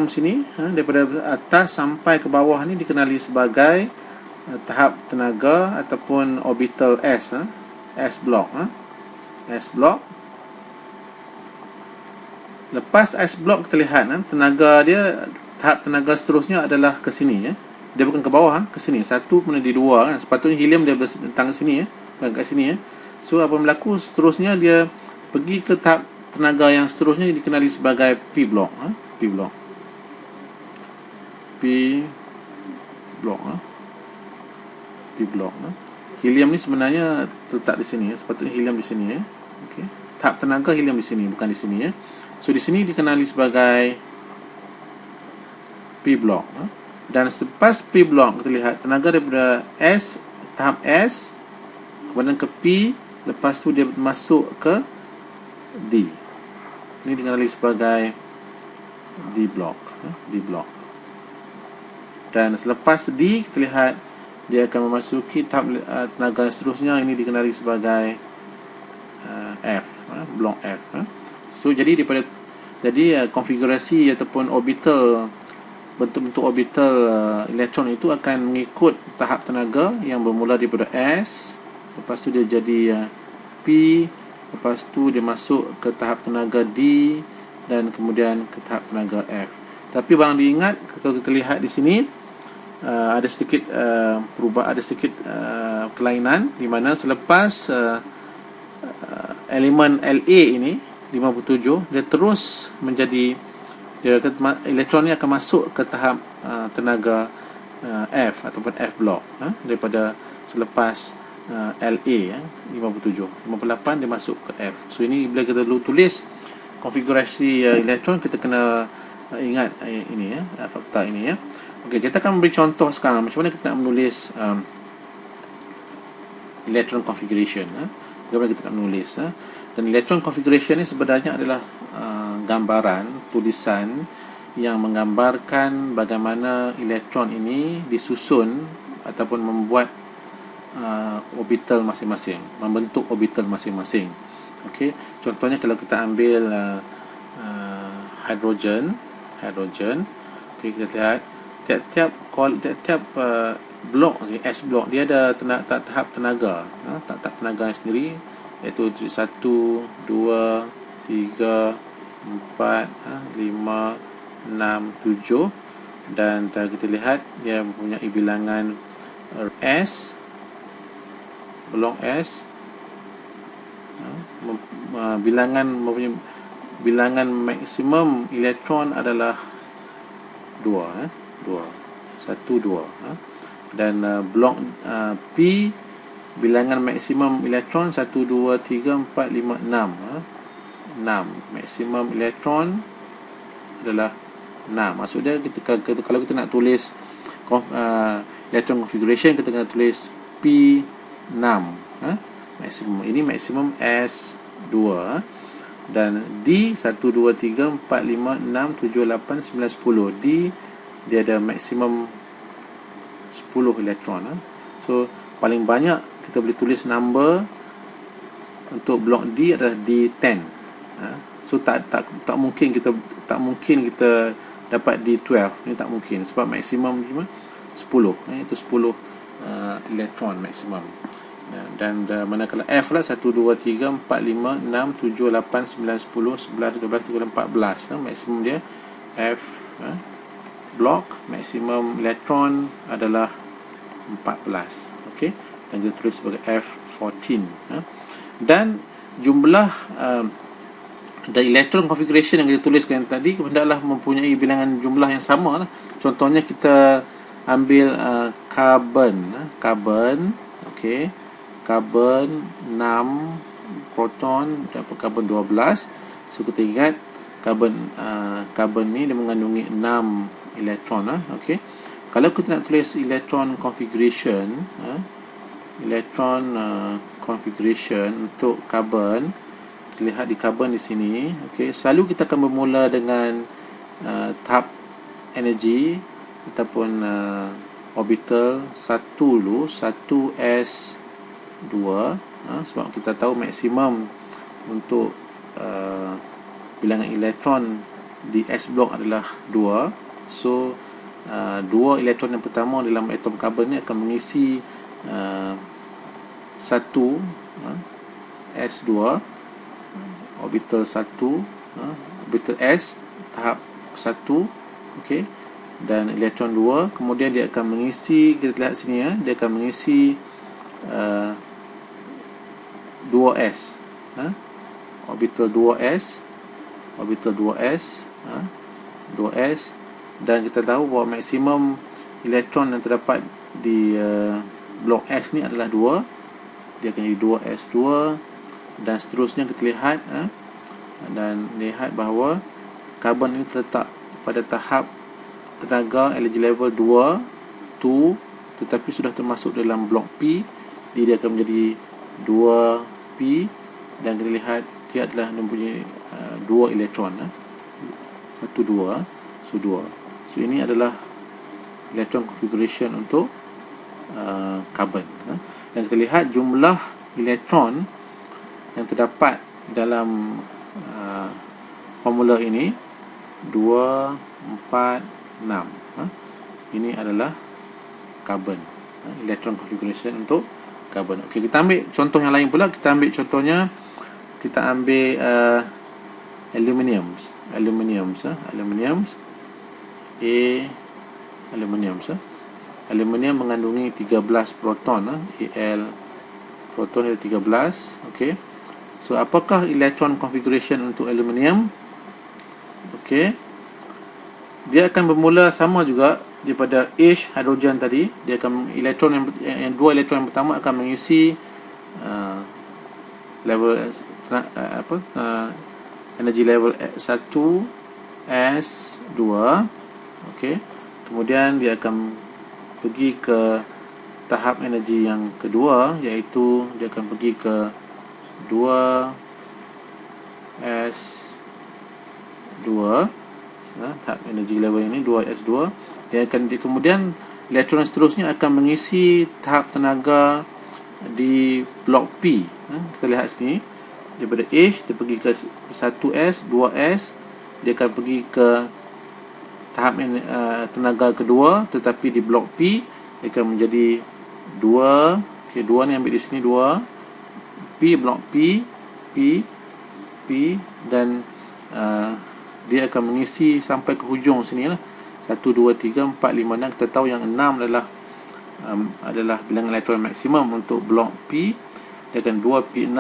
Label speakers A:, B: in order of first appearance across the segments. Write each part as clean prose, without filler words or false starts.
A: sini, daripada atas sampai ke bawah ni dikenali sebagai tahap tenaga ataupun orbital S, S block, S block. Lepas S block kita lihat tenaga dia, tahap tenaga seterusnya adalah ke sini, dia bukan ke bawah, ke sini. Satu kemudian di dua, sepatutnya helium dia datang ke sini, bukan ke sini. So apa berlaku seterusnya, dia pergi ke tahap tenaga yang seterusnya dikenali sebagai P block, P block. P block, P block. Helium ni sebenarnya terletak di sini, sepatutnya helium di sini, okey. Tahap tenaga helium di sini, bukan di sini, So di sini dikenali sebagai P block, dan selepas P block kita lihat tenaga daripada S, tahap S kemudian ke P, lepas tu dia masuk ke D. Ini dikenali sebagai D block, D block. Dan selepas D kita lihat dia akan memasuki tahap tenaga seterusnya, ini dikenali sebagai F, blok F. So jadi konfigurasi ataupun orbital, bentuk-bentuk orbital elektron itu akan mengikut tahap tenaga yang bermula daripada S, lepas tu dia jadi P, lepas tu dia masuk ke tahap tenaga D, dan kemudian ke tahap tenaga F. Tapi barang diingat, kalau kita lihat di sini ada sedikit perubahan, ada sedikit kelainan, di mana selepas elemen LA ini 57, dia terus menjadi, elektron ni akan masuk ke tahap tenaga F ataupun F block, daripada selepas LA 57, 58 dia masuk ke F. So ini bila kita tulis konfigurasi elektron, kita kena ingat ini, fakta ini, Okey, kita akan beri contoh sekarang macam mana kita nak menulis electron configuration, bagaimana kita nak menulis, dan electron configuration ni sebenarnya adalah gambaran, tulisan yang menggambarkan bagaimana elektron ini disusun ataupun membuat orbital masing-masing, membentuk orbital masing-masing. Okey, contohnya kalau kita ambil hidrogen, okey, kita lihat tiap-tiap blok ni, S blok, dia ada tahap tenaga, tahap tenaga sendiri, iaitu 1, 2, 3, 4, 5, 6, 7, dan kita lihat dia mempunyai bilangan S, blok S, bilangan maksimum elektron adalah 2, 1, 2, dan blok P, bilangan maksimum elektron 1, 2, 3, 4, 5, 6, 6 maksimum elektron adalah 6. Maksudnya kalau kita nak tulis electron configuration, kita kena tulis P6, maksimum. Ini maksimum S2, dan D 1, 2, 3, 4, 5, 6, 7, 8, 9, 10. D dia ada maksimum 10 elektron. So paling banyak kita boleh tulis number untuk blok D adalah D10. So tak mungkin kita dapat D12. Ini tak mungkin sebab maksimum 10, itu 10 elektron maksimum. Dan manakala F lah 1, 2, 3, 4, 5, 6, 7, 8, 9, 10, 11, 12, 13, 14. Maksimum dia F blok, maksimum elektron adalah 14. Okey, dan kita tulis sebagai F14. Dan jumlah dan electron configuration yang kita tuliskan tadi hendaklah mempunyai bilangan jumlah yang sama lah. Contohnya kita ambil carbon, okey, carbon 6 proton dan carbon 12. So kita ingat carbon ni dia mengandungi 6 elektron, okey. Kalau kita nak tulis electron configuration, configuration untuk carbon, kita lihat di carbon di sini, okey, selalu kita akan bermula dengan tahap energi ataupun orbital 1 dulu, 1s2, sebab kita tahu maksimum untuk bilangan elektron di S block adalah 2. So 2 elektron yang pertama dalam atom karbon ni akan mengisi satu S2 orbital 1, orbital S tahap 1, okey, dan elektron 2 kemudian dia akan mengisi, kita lihat sini ya, dia akan mengisi 2S, orbital 2S, orbital 2S, 2S, dan kita tahu bahawa maksimum elektron yang terdapat di blok S ni adalah 2. Dia akan jadi 2S2 dan seterusnya. Kita lihat dan lihat bahawa karbon ini terletak pada tahap tenaga energy level 2 tetapi sudah termasuk dalam blok P. Dia akan menjadi 2P dan kita lihat dia adalah mempunyai 2 elektron, 1, 2, so 2. So ini adalah electron configuration untuk karbon. Dan kita lihat jumlah elektron yang terdapat dalam formula ini 2, 4, 6. Ini adalah karbon, electron configuration untuk karbon. Okey, kita ambil contoh yang lain pula. Kita ambil contohnya, kita ambil aluminium aluminium mengandungi 13 proton, Al proton ada 13. okey, so apakah electron configuration untuk aluminium? Okey, dia akan bermula sama juga daripada H hidrogen tadi. Dia akan elektron yang 2 elektron yang pertama akan mengisi level energy level 1 S2. okey, kemudian dia akan pergi ke tahap energi yang kedua, iaitu dia akan pergi ke 2 S2, tahap energi level ini 2 S2. Dia akan kemudian elektron seterusnya akan mengisi tahap tenaga di blok P. Kita lihat sini, daripada H dia pergi ke 1S, 2S, dia akan pergi ke tahap tenaga kedua, tetapi di blok P dia akan menjadi 2. okey, 2 ni ambil di sini 2 P, blok P, dan dia akan mengisi sampai ke hujung sini lah, 1, 2, 3, 4, 5, 6. Kita tahu yang 6 adalah bilangan elektron maksimum untuk blok P. Dia akan 2P6.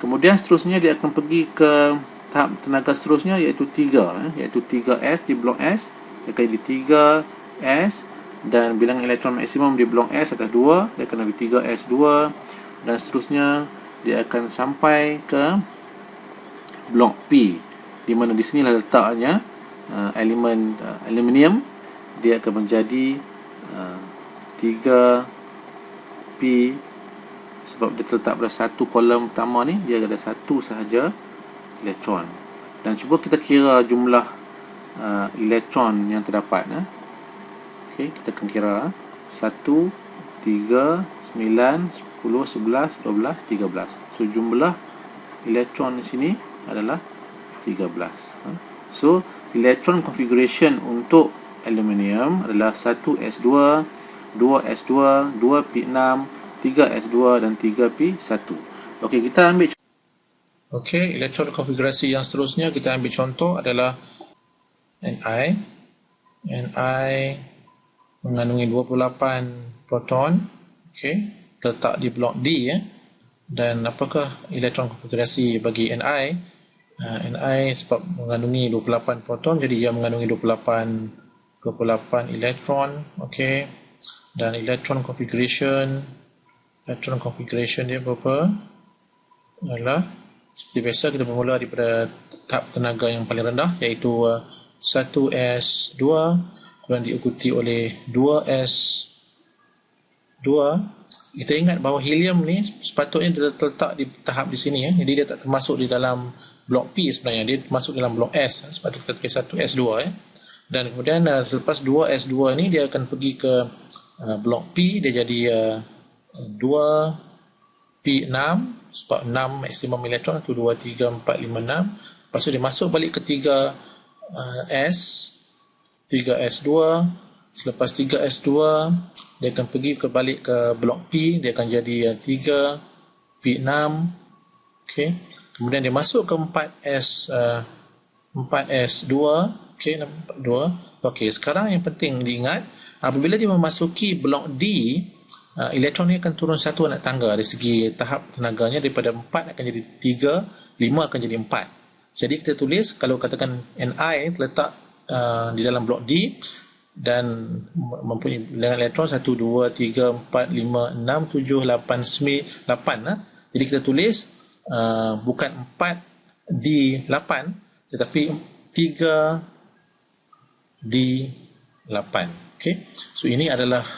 A: Kemudian seterusnya dia akan pergi ke tahap tenaga seterusnya, iaitu 3, iaitu 3S di blok S. Dia akan jadi 3S dan bilangan elektron maksimum di blok S adalah 2. Dia akan jadi 3S2 dan seterusnya dia akan sampai ke blok P, di mana di sinilah letaknya elemen aluminium. Dia akan menjadi 3P sebab dia terletak pada satu kolom pertama ni, dia ada satu sahaja elektron. Dan cuba kita kira jumlah elektron yang terdapat. Okey, kita akan kira 1, 3, 9, 10, 11, 12, 13. So jumlah elektron di sini adalah 13. So electron configuration untuk aluminium adalah 1S2, 2S2, 2P6, 3S2 dan 3P1. Okey, kita ambil. Okey, elektron konfigurasi yang seterusnya kita ambil contoh adalah Ni. Ni mengandungi 28 proton. Okey, terletak di blok D ya. Dan apakah elektron konfigurasi bagi Ni? Ni sebab mengandungi 28 proton, jadi dia mengandungi 28 elektron. Okey, dan elektron configuration dia berapa? Adalah seperti biasa, kita bermula daripada tahap tenaga yang paling rendah, iaitu 1S2, kemudian diikuti oleh 2S2. Kita ingat bahawa helium ni sepatutnya dia terletak di tahap di sini ya. Jadi dia tak termasuk di dalam blok P sebenarnya, dia masuk dalam blok S. Sepatutnya kita tulis 1S2 ya. Dan kemudian selepas 2S2 ni dia akan pergi ke blok P, dia jadi 2P6 sebab 6 maksimum elektron, itu 2, 3, 4, 5, 6. Lepas tu dia masuk balik ke 3 S, 3S2, selepas 3S2 dia akan pergi balik ke blok P, dia akan jadi 3 P6, okey. Kemudian dia masuk ke 4S2, okey, 4S2. Okey, sekarang yang penting diingat, apabila dia memasuki blok D, elektron ni akan turun satu anak tangga dari segi tahap tenaganya, daripada 4 akan jadi 3, 5 akan jadi 4. Jadi kita tulis, kalau katakan Ni terletak di dalam blok D dan mempunyai bilangan elektron 1, 2, 3, 4, 5, 6, 7, 8, 9, 8. Jadi kita tulis bukan 4D8 tetapi 3D8. Okay? So ini adalah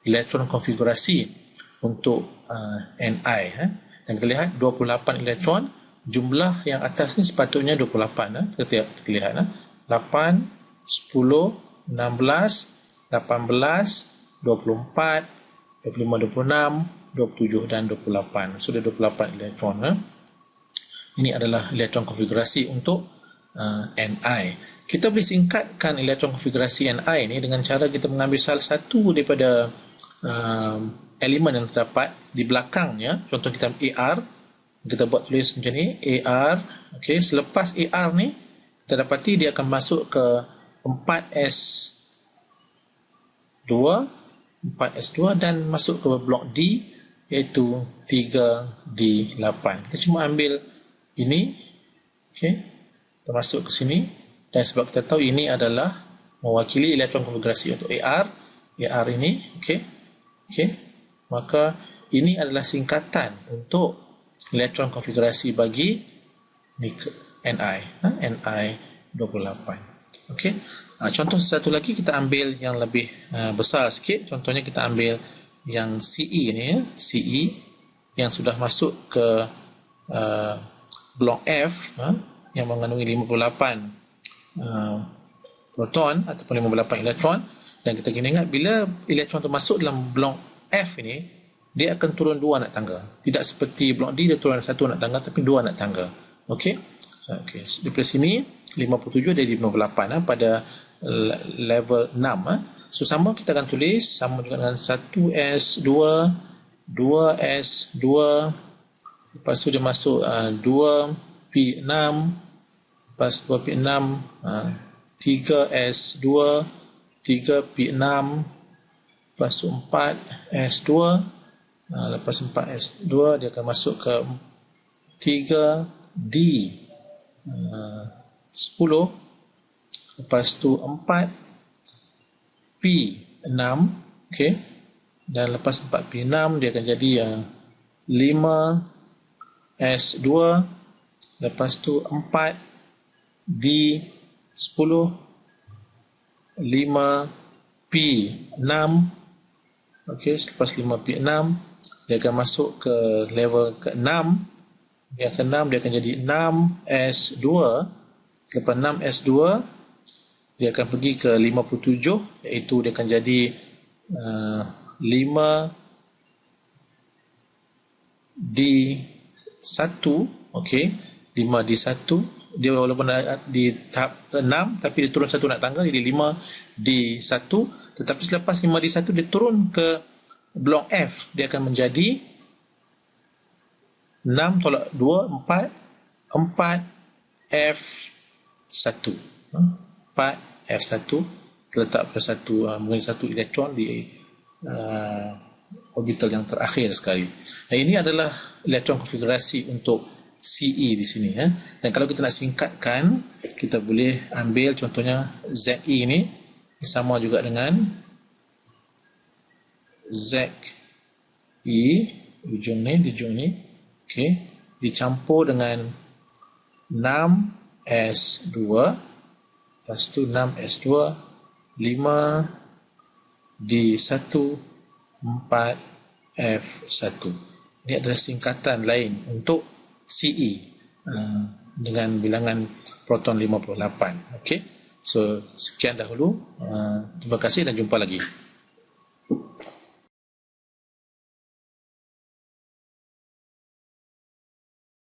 A: elektron konfigurasi untuk Ni. Dan kita lihat 28 elektron, jumlah yang atas ni sepatutnya 28. Kita lihat 8, 10, 16, 18, 24, 25, 26, 27 dan 28. Sudah 28 elektron. Ini adalah elektron konfigurasi untuk Ni. Kita boleh singkatkan elektron konfigurasi Ni ini dengan cara kita mengambil salah satu daripada elemen yang terdapat di belakangnya. Contoh kita AR, kita buat tulis macam ni, AR. Okay. Selepas AR ni, kita dapati dia akan masuk ke 4S2 dan masuk ke blok D, iaitu 3D8. Kita cuma ambil ini, okay, kita masuk ke sini, dan sebab kita tahu ini adalah mewakili elektron konfigurasi untuk AR ini, okay, maka ini adalah singkatan untuk elektron konfigurasi bagi Ni 28. Okay. Contoh satu lagi, kita ambil yang lebih besar sikit. Contohnya kita ambil yang CE ni, CE yang sudah masuk ke blok F, yang mengandungi 58 proton ataupun 58 elektron. Dan kita kena ingat, bila elektron tu masuk dalam blok F ini, dia akan turun 2 anak tangga. Tidak seperti blok D, dia turun 1 anak tangga, tapi 2 anak tangga. Okey. Okey, daripada sini 57 dari 58 pada level 6. So sama kita akan tulis sama juga dengan 1S2, 2S2, lepas tu dia masuk 2P6, lepas 2P6, 3S2, 3P6, lepas tu 4S2, lepas 4S2 dia akan masuk ke 3D 10, lepas tu 4P6, okey, dan lepas 4P6 dia akan jadi 5S2, lepas tu 4D10, 5P6, okey, selepas 5P6 dia akan masuk ke level ke-6. Yang ke-6 dia akan jadi 6S2. Lepas 6S2 dia akan pergi ke 57, iaitu dia akan jadi 5D1, okey, 5D1. Dia walaupun di tahap ke-6 tapi dia turun 1 nak tangga, jadi 5D1. Tetapi selepas 5D1 dia turun ke blok F, dia akan menjadi 6 tolak 2, 4, 4F1. 4F1 terletak pada satu elektron di orbital yang terakhir sekali. Dan ini adalah elektron konfigurasi untuk CE di sini. Dan kalau kita nak singkatkan, kita boleh ambil contohnya ZE ini sama juga dengan ZE, ujung ni, okey, dicampur dengan 6S2, lepas tu 6S2, 5D1, 4F1. Ini adalah singkatan lain untuk CE dengan bilangan proton 58. Okey. So sekian dahulu. Terima kasih dan jumpa lagi.